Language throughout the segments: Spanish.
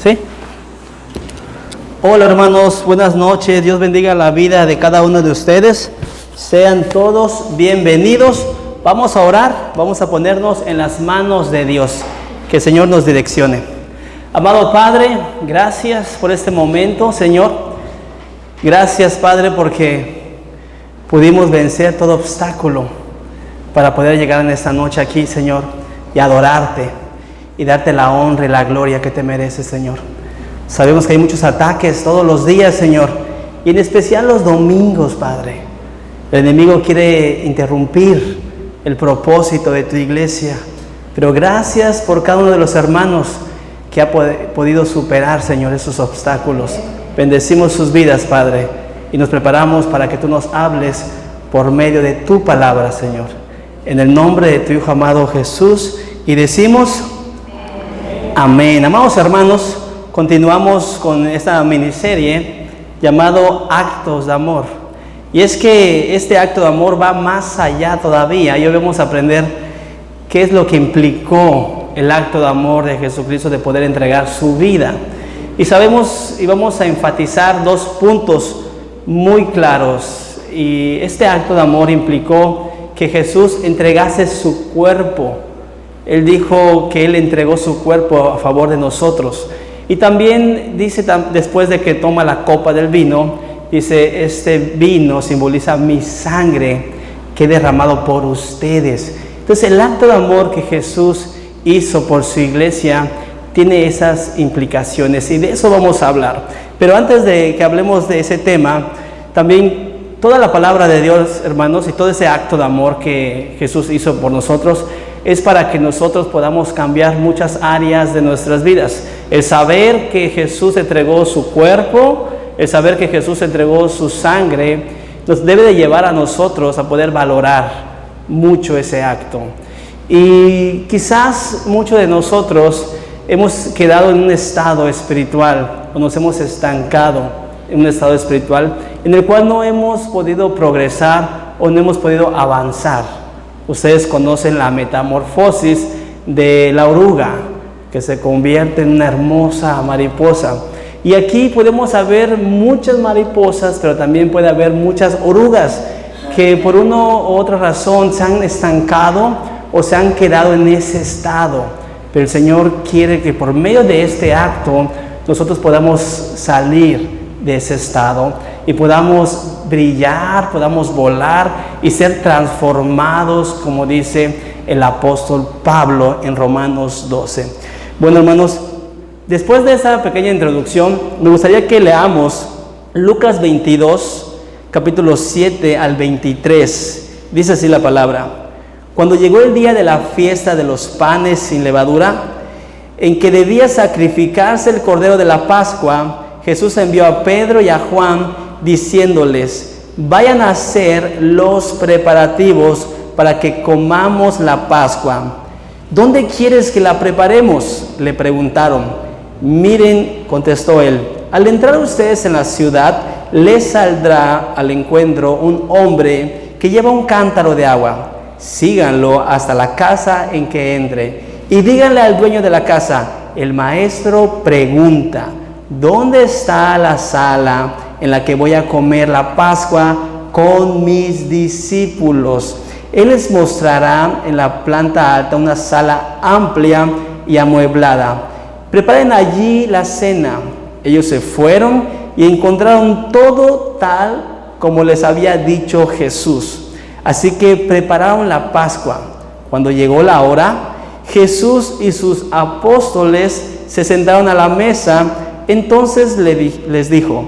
¿Sí? Hola hermanos, buenas noches. Dios bendiga la vida de cada uno de ustedes. Sean todos bienvenidos. Vamos a orar, vamos a ponernos en las manos de Dios. Que el Señor nos direccione. Amado Padre, gracias por este momento, Señor. Gracias, Padre, porque pudimos vencer todo obstáculo para poder llegar en esta noche aquí, Señor, y adorarte y darte la honra y la gloria que te mereces, Señor. Sabemos que hay muchos ataques todos los días, Señor, y en especial los domingos, Padre. El enemigo quiere interrumpir el propósito de tu iglesia, pero gracias por cada uno de los hermanos que ha podido superar, Señor, esos obstáculos. Bendecimos sus vidas, Padre, y nos preparamos para que tú nos hables por medio de tu palabra, Señor. En el nombre de tu Hijo amado Jesús, y decimos amén. Amados hermanos, continuamos con esta miniserie llamado Actos de Amor. Y es que este acto de amor va más allá todavía. Y hoy vamos a aprender qué es lo que implicó el acto de amor de Jesucristo de poder entregar su vida. Y sabemos y vamos a enfatizar dos puntos muy claros. Y este acto de amor implicó que Jesús entregase su cuerpo. Él dijo que Él entregó su cuerpo a favor de nosotros. Y también dice, después de que toma la copa del vino, dice, este vino simboliza mi sangre que he derramado por ustedes. Entonces el acto de amor que Jesús hizo por su iglesia tiene esas implicaciones y de eso vamos a hablar. Pero antes de que hablemos de ese tema, también toda la palabra de Dios, hermanos, y todo ese acto de amor que Jesús hizo por nosotros es para que nosotros podamos cambiar muchas áreas de nuestras vidas. El saber que Jesús entregó su cuerpo, el saber que Jesús entregó su sangre, nos debe de llevar a nosotros a poder valorar mucho ese acto. Y quizás muchos de nosotros hemos quedado en un estado espiritual, o nos hemos estancado en un estado espiritual en el cual no hemos podido progresar o no hemos podido avanzar. Ustedes conocen la metamorfosis de la oruga, que se convierte en una hermosa mariposa. Y aquí podemos ver muchas mariposas, pero también puede haber muchas orugas que por una u otra razón se han estancado o se han quedado en ese estado. Pero el Señor quiere que por medio de este acto nosotros podamos salir de ese estado y podamos brillar, podamos volar y ser transformados, como dice el apóstol Pablo en Romanos 12. Bueno, hermanos, después de esa pequeña introducción, me gustaría que leamos Lucas 22, capítulos 7 al 23. Dice así la palabra: Cuando llegó el día de la fiesta de los panes sin levadura, en que debía sacrificarse el cordero de la Pascua, Jesús envió a Pedro y a Juan diciéndoles: vayan a hacer los preparativos para que comamos la Pascua. ¿Dónde quieres que la preparemos?, le preguntaron. Miren, contestó él, al entrar ustedes en la ciudad, les saldrá al encuentro un hombre que lleva un cántaro de agua. Síganlo hasta la casa en que entre y díganle al dueño de la casa: el maestro pregunta, ¿dónde está la sala en la que voy a comer la Pascua con mis discípulos? Él les mostrará en la planta alta una sala amplia y amueblada. Preparen allí la cena. Ellos se fueron y encontraron todo tal como les había dicho Jesús. Así que prepararon la Pascua. Cuando llegó la hora, Jesús y sus apóstoles se sentaron a la mesa. Entonces les dijo: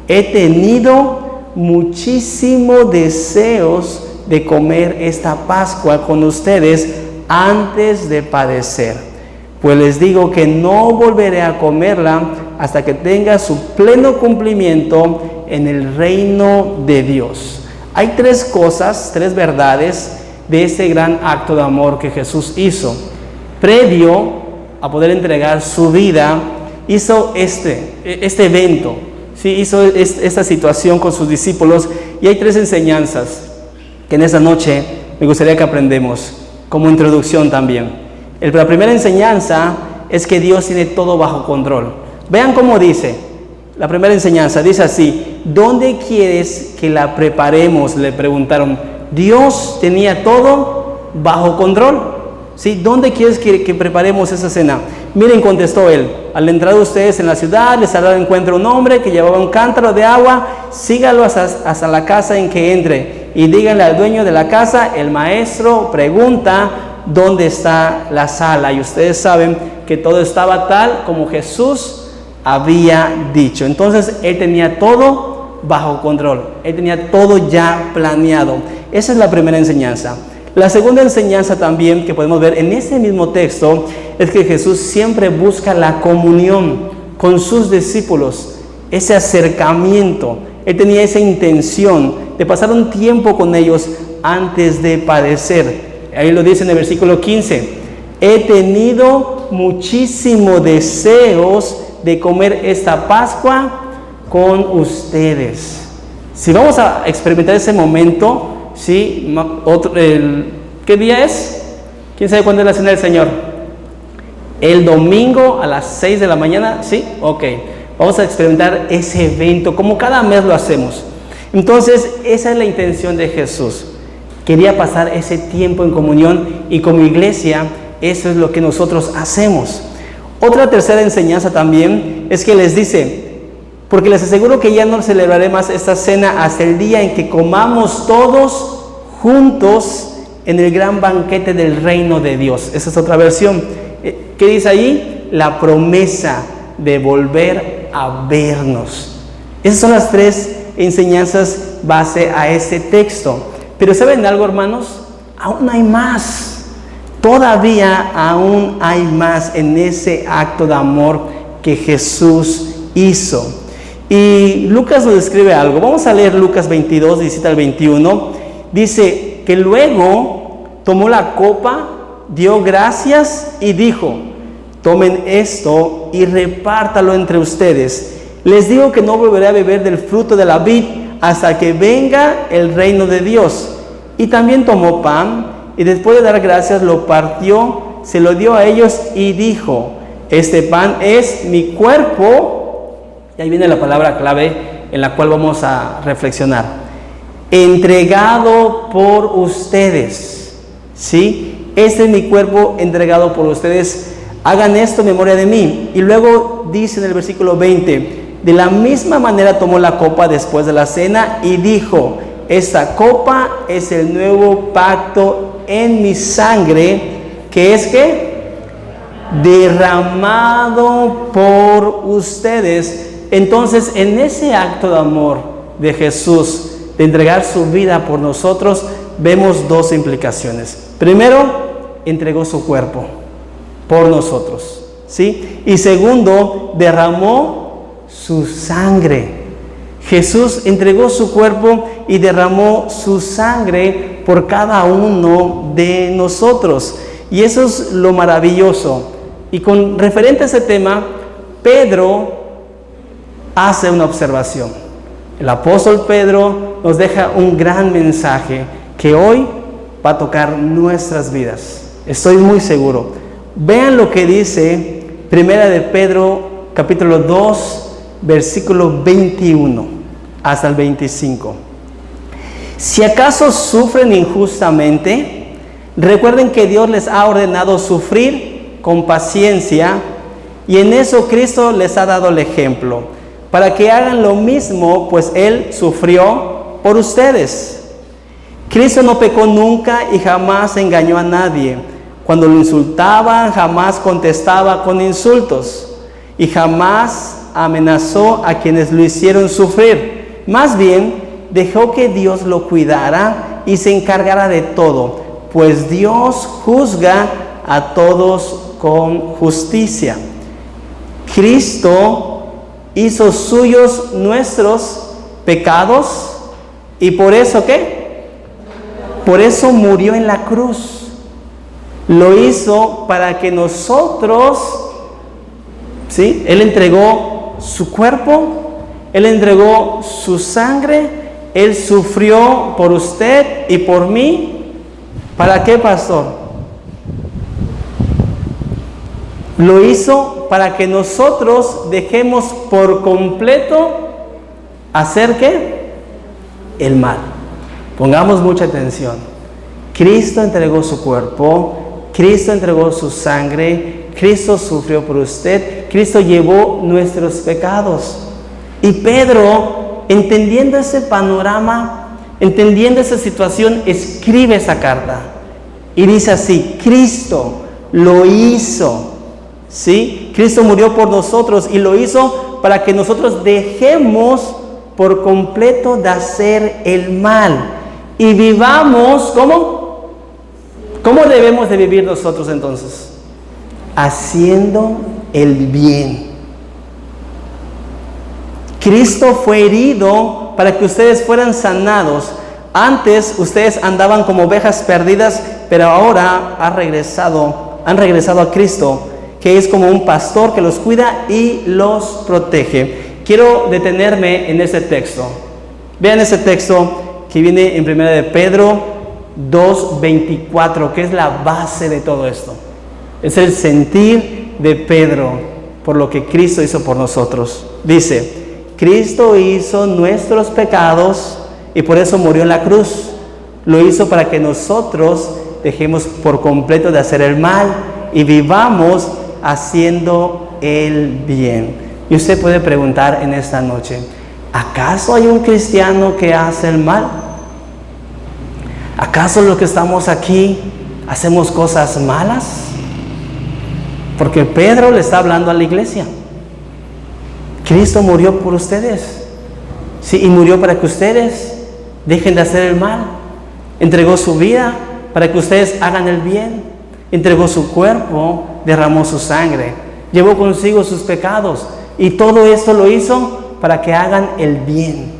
he tenido muchísimos deseos de comer esta Pascua con ustedes antes de padecer. Pues les digo que no volveré a comerla hasta que tenga su pleno cumplimiento en el reino de Dios. Hay tres cosas, tres verdades de ese gran acto de amor que Jesús hizo. Previo a poder entregar su vida, hizo este evento, ¿sí? Hizo esta situación con sus discípulos, y hay tres enseñanzas que en esa noche me gustaría que aprendamos como introducción también. La primera enseñanza es que Dios tiene todo bajo control. Vean cómo dice, la primera enseñanza, dice así: ¿dónde quieres que la preparemos?, le preguntaron. Dios tenía todo bajo control. ¿Sí? ¿Dónde quieres que preparemos esa cena? Miren, contestó él: al entrar ustedes en la ciudad, les hará encuentro un hombre que llevaba un cántaro de agua, sígalo hasta la casa en que entre, y díganle al dueño de la casa: el maestro pregunta dónde está la sala. Y ustedes saben que todo estaba tal como Jesús había dicho. Entonces él tenía todo bajo control, él tenía todo ya planeado. Esa es la primera enseñanza. La segunda enseñanza también que podemos ver en este mismo texto es que Jesús siempre busca la comunión con sus discípulos, ese acercamiento. Él tenía esa intención de pasar un tiempo con ellos antes de padecer. Ahí lo dice en el versículo 15: he tenido muchísimos deseos de comer esta Pascua con ustedes. Si vamos a experimentar ese momento, ¿sí? ¿Qué día es? ¿Quién sabe cuándo es la cena del Señor? El domingo a las 6 de la mañana, ¿sí? Ok, vamos a experimentar ese evento como cada mes lo hacemos. Entonces, esa es la intención de Jesús. Quería pasar ese tiempo en comunión, y como iglesia, eso es lo que nosotros hacemos. Otra tercera enseñanza también es que les dice: porque les aseguro que ya no celebraré más esta cena hasta el día en que comamos todos juntos en el gran banquete del reino de Dios. Esa es otra versión. ¿Qué dice ahí? La promesa de volver a vernos. Esas son las tres enseñanzas base a ese texto. Pero ¿saben algo, hermanos? Aún hay más. Todavía aún hay más en ese acto de amor que Jesús hizo. Y Lucas nos describe algo. Vamos a leer Lucas 22, 17 al 21. Dice que luego tomó la copa, dio gracias y dijo: tomen esto y repártalo entre ustedes. Les digo que no volveré a beber del fruto de la vid hasta que venga el reino de Dios. Y también tomó pan, y después de dar gracias lo partió, se lo dio a ellos y dijo: este pan es mi cuerpo. Y ahí viene la palabra clave en la cual vamos a reflexionar: entregado por ustedes. ¿Sí? Este es mi cuerpo entregado por ustedes. Hagan esto en memoria de mí. Y luego dice en el versículo 20: de la misma manera tomó la copa después de la cena y dijo: esta copa es el nuevo pacto en mi sangre, que es ¿qué? Derramado por ustedes. Entonces, en ese acto de amor de Jesús, de entregar su vida por nosotros, vemos dos implicaciones. Primero, entregó su cuerpo por nosotros, ¿sí? Y segundo, derramó su sangre. Jesús entregó su cuerpo y derramó su sangre por cada uno de nosotros. Y eso es lo maravilloso. Y con referente a ese tema, Pedro hace una observación. El apóstol Pedro nos deja un gran mensaje que hoy va a tocar nuestras vidas. Estoy muy seguro. Vean lo que dice Primera de Pedro, capítulo 2, versículo 21 hasta el 25. Si acaso sufren injustamente, recuerden que Dios les ha ordenado sufrir con paciencia, y en eso Cristo les ha dado el ejemplo, para que hagan lo mismo, pues Él sufrió por ustedes. Cristo no pecó nunca y jamás engañó a nadie. Cuando lo insultaban, jamás contestaba con insultos, y jamás amenazó a quienes lo hicieron sufrir. Más bien, dejó que Dios lo cuidara y se encargara de todo, pues Dios juzga a todos con justicia. Cristo hizo suyos nuestros pecados, y por eso ¿qué? Por eso murió en la cruz. Lo hizo para que nosotros, ¿sí? Él entregó su cuerpo, Él entregó su sangre, Él sufrió por usted y por mí. ¿Para qué, pastor? Lo hizo para que nosotros dejemos por completo hacer ¿qué? El mal. Pongamos mucha atención. Cristo entregó su cuerpo, Cristo entregó su sangre, Cristo sufrió por usted, Cristo llevó nuestros pecados. Y Pedro, entendiendo ese panorama, entendiendo esa situación, escribe esa carta. Y dice así: Cristo lo hizo. ¿Sí? Cristo murió por nosotros y lo hizo para que nosotros dejemos por completo de hacer el mal y vivamos, ¿cómo? ¿Cómo debemos de vivir nosotros entonces? Haciendo el bien. Cristo fue herido para que ustedes fueran sanados. Antes ustedes andaban como ovejas perdidas, pero ahora han regresado a Cristo, que es como un pastor que los cuida y los protege. Quiero detenerme en ese texto. Vean ese texto que viene en 1 de Pedro 2:24, que es la base de todo esto. Es el sentir de Pedro por lo que Cristo hizo por nosotros. Dice: Cristo hizo nuestros pecados y por eso murió en la cruz. Lo hizo para que nosotros dejemos por completo de hacer el mal y vivamos haciendo el bien. Y usted puede preguntar en esta noche: ¿acaso hay un cristiano que hace el mal? ¿Acaso los que estamos aquí hacemos cosas malas? Porque Pedro le está hablando a la iglesia. Cristo murió por ustedes, sí, y murió para que ustedes dejen de hacer el mal. Entregó su vida para que ustedes hagan el bien. Entregó su cuerpo, derramó su sangre, llevó consigo sus pecados, y todo esto lo hizo para que hagan el bien,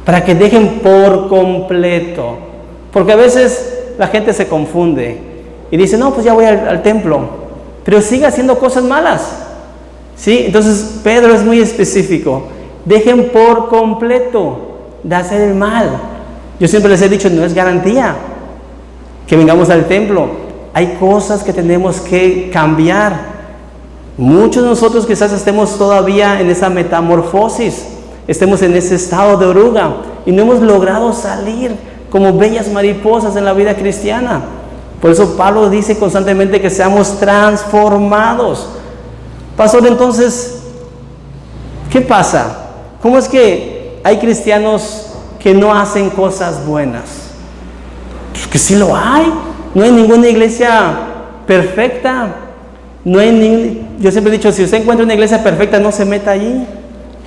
para que dejen por completo. Porque a veces la gente se confunde y dice: no, pues ya voy al templo, pero sigue haciendo cosas malas, ¿sí? Entonces Pedro es muy específico: dejen por completo de hacer el mal. Yo siempre les he dicho, no es garantía que vengamos al templo. Hay cosas que tenemos que cambiar. Muchos de nosotros quizás estemos todavía en esa metamorfosis, estemos en ese estado de oruga y no hemos logrado salir como bellas mariposas en la vida cristiana. Por eso Pablo dice constantemente que seamos transformados. Pastor, entonces, ¿qué pasa? ¿Cómo es que hay cristianos que no hacen cosas buenas? Pues que sí lo hay. No hay ninguna iglesia perfecta. Yo siempre he dicho, si usted encuentra una iglesia perfecta, no se meta allí.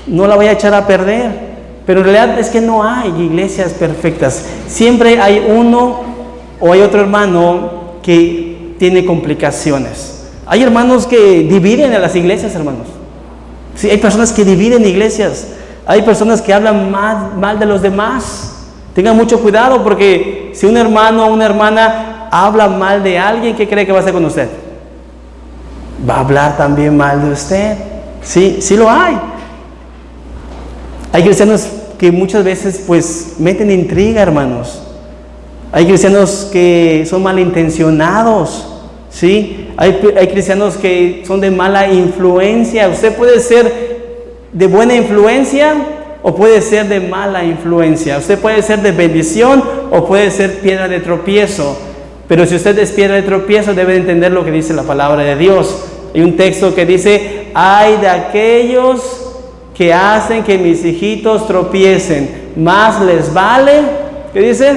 No la vaya a echar a perder. Pero en realidad es que no hay iglesias perfectas. Siempre hay uno o hay otro hermano que tiene complicaciones. Hay hermanos que dividen a las iglesias, hermanos. Sí, hay personas que dividen iglesias. Hay personas que hablan mal de los demás. Tengan mucho cuidado, porque si un hermano o una hermana habla mal de alguien, ¿qué cree que va a hacer con usted? Va a hablar también mal de usted. Sí, sí lo hay. Hay cristianos que muchas veces pues meten intriga, hermanos. Hay cristianos que son malintencionados, ¿sí? Hay cristianos que son de mala influencia. Usted puede ser de buena influencia o puede ser de mala influencia. Usted puede ser de bendición o puede ser piedra de tropiezo. Pero si usted es piedra de tropiezo, debe entender lo que dice la palabra de Dios. Hay un texto que dice: ay de aquellos que hacen que mis hijitos tropiecen, más les vale, ¿qué dice?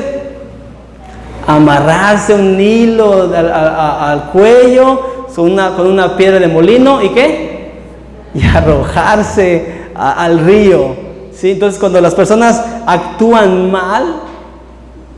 Amarrarse un hilo al cuello con una piedra de molino, ¿y qué? Y arrojarse al río, ¿sí? Entonces, cuando las personas actúan mal,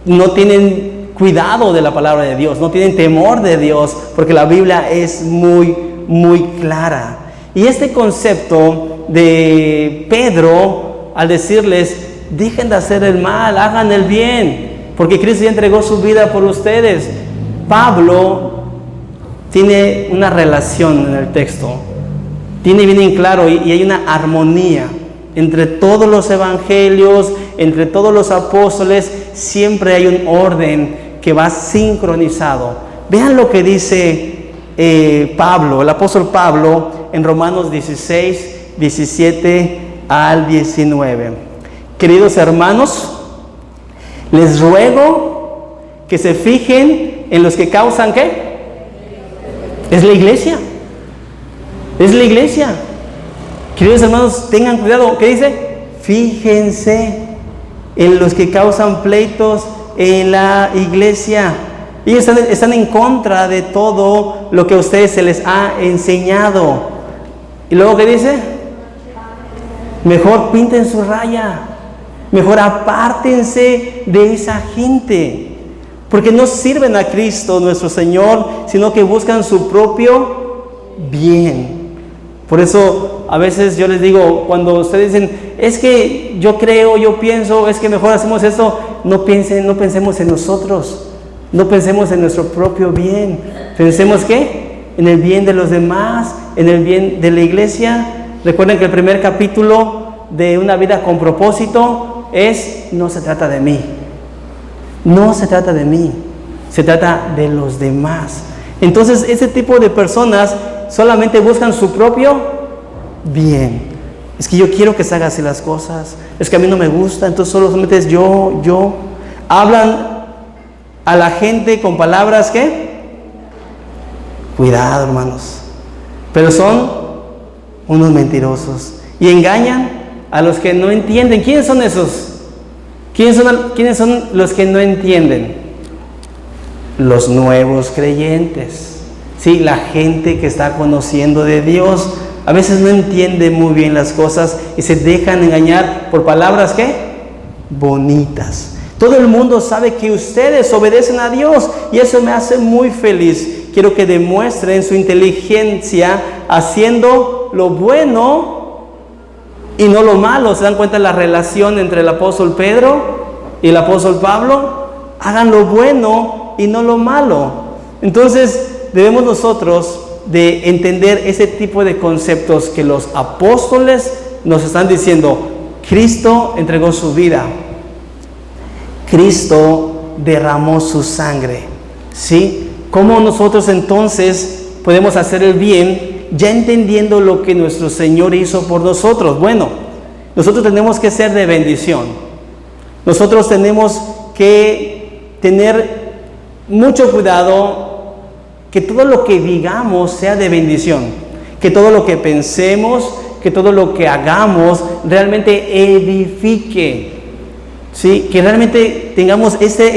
no tienen cuidado de la palabra de Dios, no tienen temor de Dios, porque la Biblia es muy, muy clara. Y este concepto de Pedro, al decirles: dejen de hacer el mal, hagan el bien, porque Cristo ya entregó su vida por ustedes. Pablo tiene una relación en el texto, tiene bien en claro, y hay una armonía entre todos los evangelios, entre todos los apóstoles. Siempre hay un orden que va sincronizado. Vean lo que dice Pablo, el apóstol Pablo, en Romanos 16, 17 al 19. Queridos hermanos, les ruego que se fijen en los que causan, ¿qué? Es la iglesia. Es la iglesia. Queridos hermanos, tengan cuidado. ¿Qué dice? Fíjense en los que causan pleitos en la iglesia. Ellos están en contra de todo lo que a ustedes se les ha enseñado. ¿Y luego qué dice? Mejor pinten su raya. Mejor apártense de esa gente. Porque no sirven a Cristo nuestro Señor, sino que buscan su propio bien. Por eso a veces yo les digo, cuando ustedes dicen, es que yo creo, yo pienso, es que mejor hacemos esto, no pensemos en nosotros. No pensemos en nuestro propio bien. Pensemos ¿qué? En el bien de los demás, en el bien de la iglesia. Recuerden que el primer capítulo de Una vida con propósito es: no se trata de mí. No se trata de mí. Se trata de los demás. Entonces, ese tipo de personas solamente buscan su propio bien. Es que yo quiero que se hagan así las cosas. Es que a mí no me gusta, entonces solamente es yo. Hablan a la gente con palabras ¿qué? Cuidado, hermanos. Pero son unos mentirosos y engañan a los que no entienden. ¿Quiénes son esos? ¿Quiénes son los que no entienden? Los nuevos creyentes. Sí, la gente que está conociendo de Dios. A veces no entiende muy bien las cosas y se dejan engañar por palabras ¿qué? Bonitas. Todo el mundo sabe que ustedes obedecen a Dios y eso me hace muy feliz. Quiero que demuestren su inteligencia haciendo lo bueno y no lo malo. ¿Se dan cuenta de la relación entre el apóstol Pedro y el apóstol Pablo? Hagan lo bueno y no lo malo. Entonces debemos nosotros de entender ese tipo de conceptos que los apóstoles nos están diciendo. Cristo entregó su vida. Cristo derramó su sangre, ¿sí? ¿Cómo nosotros entonces podemos hacer el bien ya entendiendo lo que nuestro Señor hizo por nosotros? Bueno, nosotros tenemos que ser de bendición. Nosotros tenemos que tener mucho cuidado que todo lo que digamos sea de bendición, que todo lo que pensemos, que todo lo que hagamos realmente edifique. Sí, que realmente tengamos ese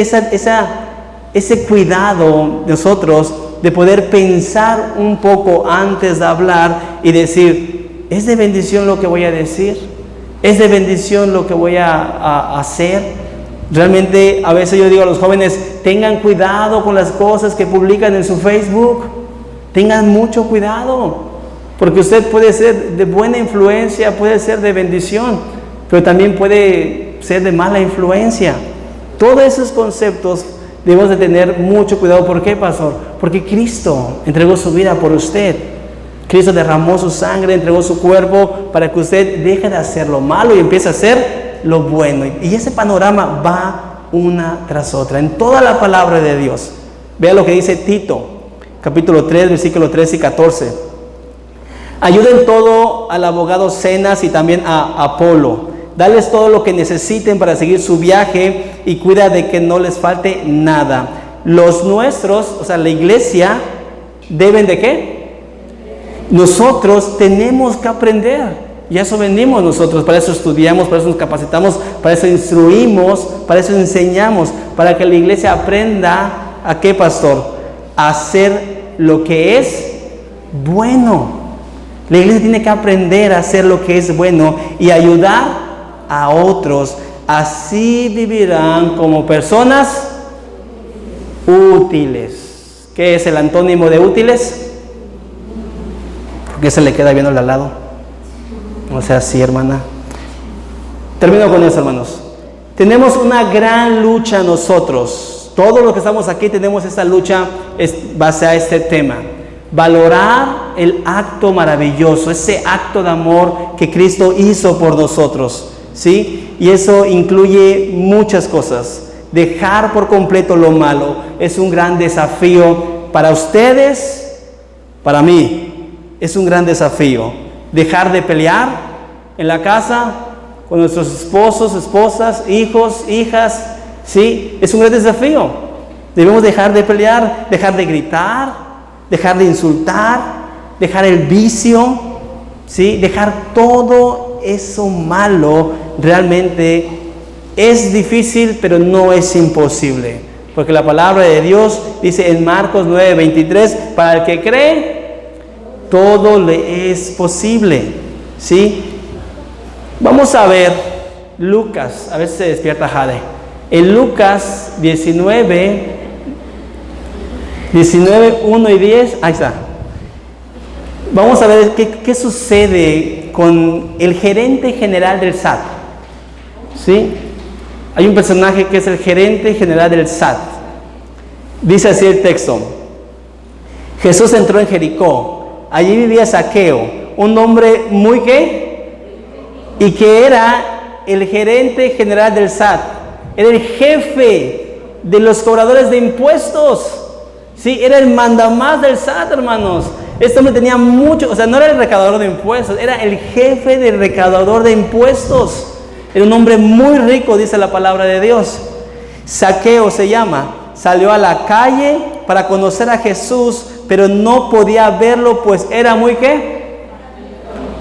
cuidado nosotros de poder pensar un poco antes de hablar y decir, ¿es de bendición lo que voy a decir? ¿Es de bendición lo que voy a hacer? Realmente a veces yo digo a los jóvenes, tengan cuidado con las cosas que publican en su Facebook. Tengan mucho cuidado, porque usted puede ser de buena influencia, puede ser de bendición, pero también puede ser de mala influencia. Todos esos conceptos debemos de tener mucho cuidado. ¿Por qué, pastor? Porque Cristo entregó su vida por usted. Cristo derramó su sangre, entregó su cuerpo para que usted deje de hacer lo malo y empiece a hacer lo bueno. Y ese panorama va una tras otra en toda la palabra de Dios. Vea lo que dice Tito, capítulo 3, versículos 13 y 14. Ayuden todo al abogado Zenas y también a Apolo. Dales todo lo que necesiten para seguir su viaje y cuida de que no les falte nada. Los nuestros, o sea, la iglesia, ¿deben de qué? Nosotros tenemos que aprender. Y a eso venimos nosotros, para eso estudiamos, para eso nos capacitamos, para eso instruimos, para eso enseñamos, para que la iglesia aprenda ¿a qué, pastor? A hacer lo que es bueno. La iglesia tiene que aprender a hacer lo que es bueno y ayudar a otros. Así vivirán como personas útiles. ¿Qué es el antónimo de útiles? Porque se le queda viendo al lado. O sea, sí, hermana. Termino con eso, hermanos. Tenemos una gran lucha nosotros. Todos los que estamos aquí tenemos esta lucha base a este tema. Valorar el acto maravilloso, ese acto de amor que Cristo hizo por nosotros, ¿sí? Y eso incluye muchas cosas. Dejar por completo lo malo es un gran desafío para ustedes Para mí es un gran desafío dejar de pelear en la casa con nuestros esposos, esposas, hijos, hijas. Sí, es un gran desafío. Debemos dejar de pelear, dejar de gritar, dejar de insultar, dejar el vicio, ¿sí? Dejar todo eso malo. Realmente es difícil, pero no es imposible. Porque la palabra de Dios dice en Marcos 9:23, para el que cree, todo le es posible, ¿sí? Vamos a ver Lucas, a ver si se despierta Jade. En Lucas 19, 1 y 10, ahí está. Vamos a ver qué sucede con el gerente general del SAT. ¿Sí? Hay un personaje que es el gerente general del SAT. Dice así el texto. Jesús entró en Jericó. Allí vivía Zaqueo, un hombre muy y que era el gerente general del SAT. Era el jefe de los cobradores de impuestos. Sí, era el mandamás del SAT, hermanos. Este hombre tenía mucho, o sea, no era el recaudador de impuestos, era el jefe del recaudador de impuestos. Era un hombre muy rico, dice la palabra de Dios. Zaqueo se llama. Salió a la calle para conocer a Jesús, pero no podía verlo, pues era muy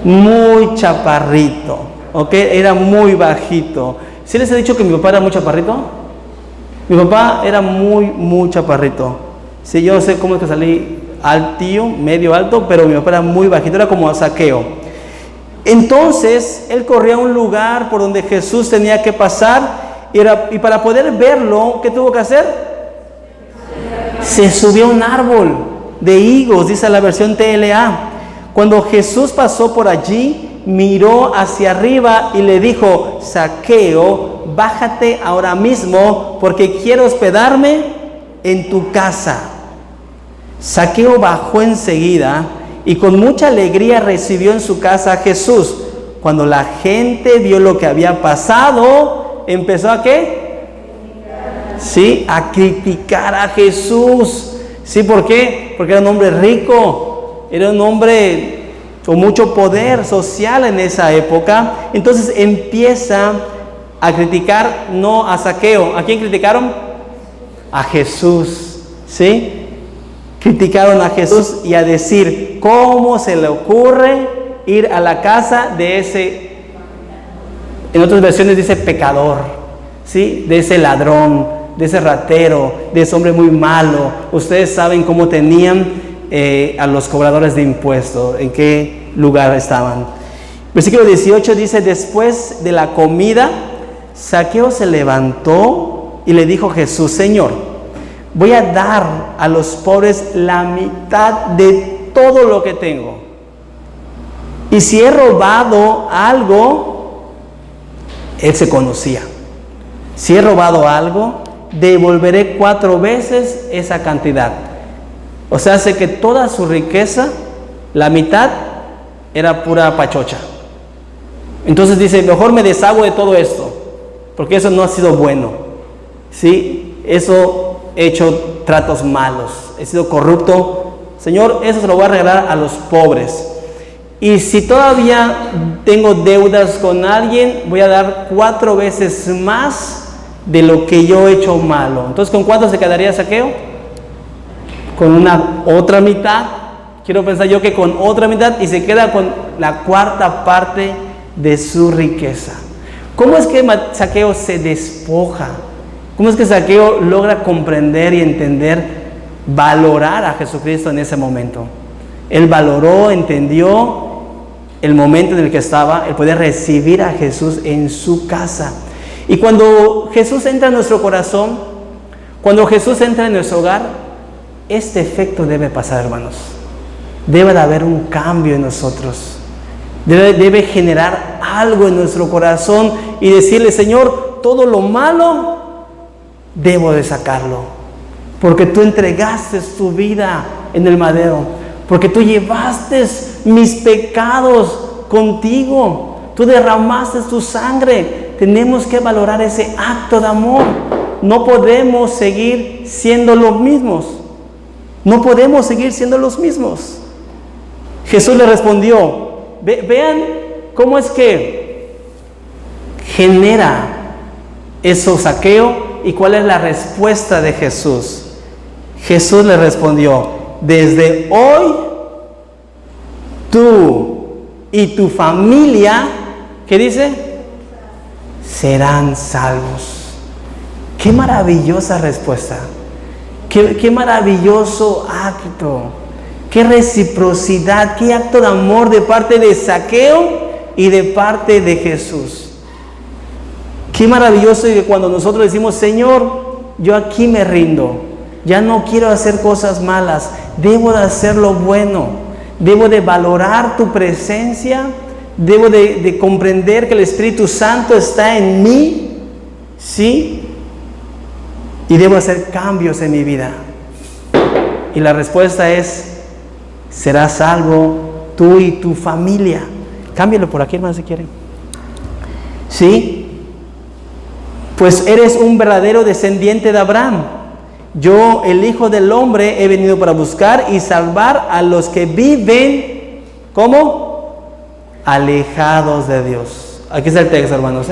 muy chaparrito, ¿ok? Era muy bajito. ¿Sí les he dicho que mi papá era muy chaparrito? Mi papá era muy chaparrito. Sí, yo no sé cómo es que salí altillo, medio alto, pero mi papá era muy bajito, era como Zaqueo. Entonces, él corría a un lugar por donde Jesús tenía que pasar, y para poder verlo, ¿qué tuvo que hacer? Se subió a un árbol de higos, dice la versión TLA. Cuando Jesús pasó por allí, miró hacia arriba y le dijo: Zaqueo, bájate ahora mismo, porque quiero hospedarme en tu casa. Zaqueo bajó enseguida y con mucha alegría recibió en su casa a Jesús. Cuando la gente vio lo que había pasado, empezó a ¿qué? Sí, a criticar a Jesús. ¿Sí? ¿Por qué? Porque era un hombre rico, era un hombre con mucho poder social en esa época. Entonces empieza a criticar, no a Zaqueo. ¿A quién criticaron? A Jesús. ¿Sí? Criticaron a Jesús y a decir: ¿cómo se le ocurre ir a la casa de ese, en otras versiones dice pecador, ¿sí? De ese ladrón, de ese ratero, de ese hombre muy malo? Ustedes saben cómo tenían a los cobradores de impuestos, en qué lugar estaban. Versículo 18 dice: después de la comida, Zaqueo se levantó y le dijo a Jesús: Señor, voy a dar a los pobres la mitad de todo lo que tengo. Y si he robado algo, él se conocía. Si he robado algo, devolveré 4 veces esa cantidad. O sea, hace que toda su riqueza, la mitad, era pura pachocha. Entonces dice: mejor me deshago de todo esto, porque eso no ha sido bueno. ¿Sí? Eso he hecho tratos malos, he sido corrupto. Señor, eso se lo voy a regalar a los pobres. Y si todavía tengo deudas con alguien, voy a dar 4 veces más de lo que yo he hecho malo. Entonces, ¿con cuánto se quedaría Zaqueo? Con una otra mitad. Quiero pensar yo que con otra mitad, y se queda con la 4ª parte de su riqueza. ¿Cómo es que Zaqueo se despoja? ¿Cómo es que Zaqueo logra comprender y entender, valorar a Jesucristo en ese momento? Él valoró, entendió el momento en el que estaba, el poder recibir a Jesús en su casa. Y cuando Jesús entra en nuestro corazón, cuando Jesús entra en nuestro hogar, este efecto debe pasar, hermanos. Debe de haber un cambio en nosotros. Debe generar algo en nuestro corazón y decirle: Señor, todo lo malo debo de sacarlo, porque tú entregaste tu vida en el madero, porque tú llevaste mis pecados contigo, tú derramaste tu sangre. Tenemos que valorar ese acto de amor. No podemos seguir siendo los mismos. No podemos seguir siendo los mismos. Jesús le respondió. Vean cómo es que genera eso Zaqueo y cuál es la respuesta de Jesús. Jesús le respondió: desde hoy tú y tu familia, ¿qué dice? Serán salvos. Qué maravillosa respuesta. Qué maravilloso acto. Qué reciprocidad, qué acto de amor de parte de Zaqueo y de parte de Jesús. Qué maravilloso que cuando nosotros decimos: Señor, yo aquí me rindo, ya no quiero hacer cosas malas, debo de hacer lo bueno, debo de valorar tu presencia, debo de comprender que el Espíritu Santo está en mí, ¿sí? Y debo hacer cambios en mi vida. Y la respuesta es: serás salvo tú y tu familia. Cámbialo por aquí, hermano, si quieren. ¿Sí? Pues eres un verdadero descendiente de Abraham. Yo, el Hijo del Hombre, he venido para buscar y salvar a los que viven, ¿cómo? Alejados de Dios. Aquí está el texto, hermanos,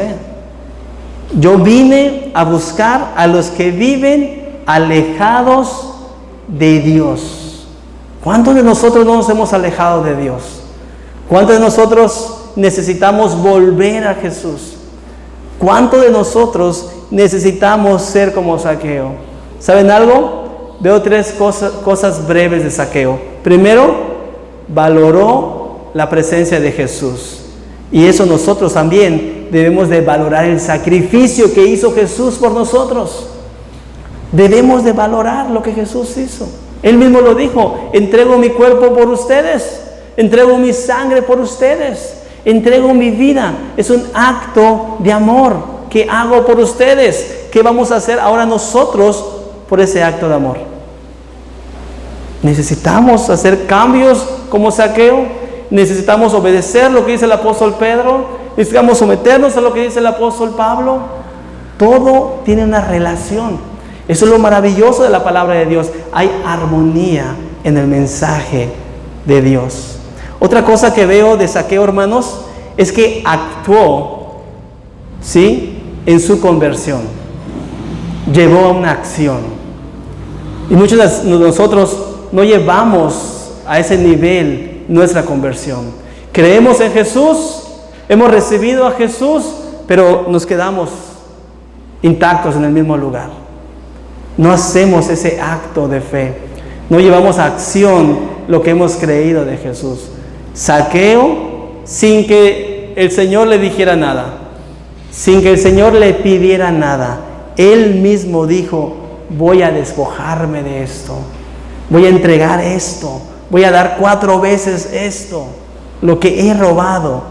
Yo vine a buscar a los que viven alejados de Dios. ¿Cuántos de nosotros no nos hemos alejado de Dios? ¿Cuántos de nosotros necesitamos volver a Jesús? ¿Cuántos de nosotros necesitamos ser como Zaqueo? ¿Saben algo? Veo tres cosas breves de Zaqueo. Primero, valoró la presencia de Jesús. Y eso nosotros también debemos de valorar el sacrificio que hizo Jesús por nosotros. Debemos de valorar lo que Jesús hizo. Él mismo lo dijo: entrego mi cuerpo por ustedes, entrego mi sangre por ustedes, entrego mi vida. Es un acto de amor que hago por ustedes. ¿Qué vamos a hacer ahora nosotros por ese acto de amor? Necesitamos hacer cambios como Zaqueo. Necesitamos obedecer lo que dice el apóstol Pedro. Necesitamos someternos a lo que dice el apóstol Pablo. Todo tiene una relación. Eso es lo maravilloso de la palabra de Dios. Hay armonía en el mensaje de Dios. Otra cosa que veo de Zaqueo, hermanos, es que actuó, ¿sí?, en su conversión. Llevó a una acción. Y muchos de nosotros no llevamos a ese nivel nuestra conversión. Creemos en Jesús, hemos recibido a Jesús, pero nos quedamos intactos en el mismo lugar. No hacemos ese acto de fe, no llevamos a acción lo que hemos creído de Jesús. Zaqueo, sin que el Señor le dijera nada, sin que el Señor le pidiera nada, él mismo dijo: voy a despojarme de esto, voy a entregar esto, voy a dar 4 veces esto, lo que he robado.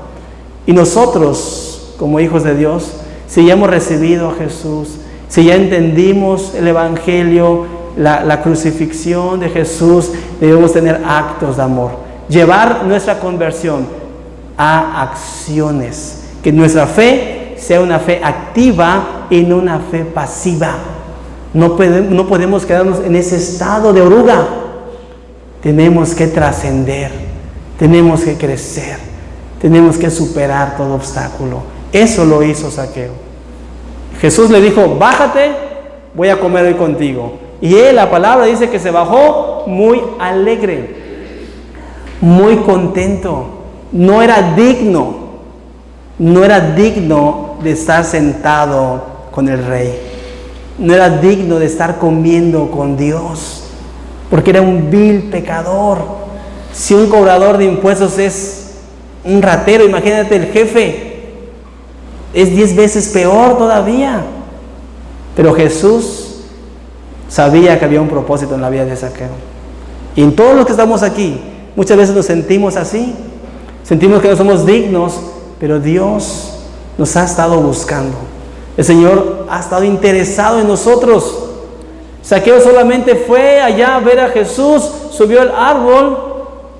Y nosotros, como hijos de Dios, si ya hemos recibido a Jesús, si ya entendimos el Evangelio, la crucifixión de Jesús, debemos tener actos de amor. Llevar nuestra conversión a acciones. Que nuestra fe sea una fe activa y no una fe pasiva. No podemos quedarnos en ese estado de oruga. Tenemos que trascender, tenemos que crecer, tenemos que superar todo obstáculo. Eso lo hizo Zaqueo. Jesús le dijo: bájate, voy a comer hoy contigo. Y él, la palabra dice que se bajó muy alegre, muy contento. No era digno de estar sentado con el rey. No era digno de estar comiendo con Dios, porque era un vil pecador. Si un cobrador de impuestos es un ratero, imagínate el jefe, es 10 veces peor todavía. Pero Jesús sabía que había un propósito en la vida de Zaqueo. Y en todos los que estamos aquí, muchas veces nos sentimos así, sentimos que no somos dignos, pero Dios nos ha estado buscando. El Señor ha estado interesado en nosotros. Zaqueo solamente fue allá a ver a Jesús, subió al árbol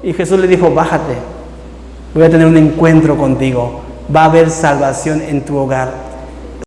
y Jesús le dijo: bájate, voy a tener un encuentro contigo, va a haber salvación en tu hogar.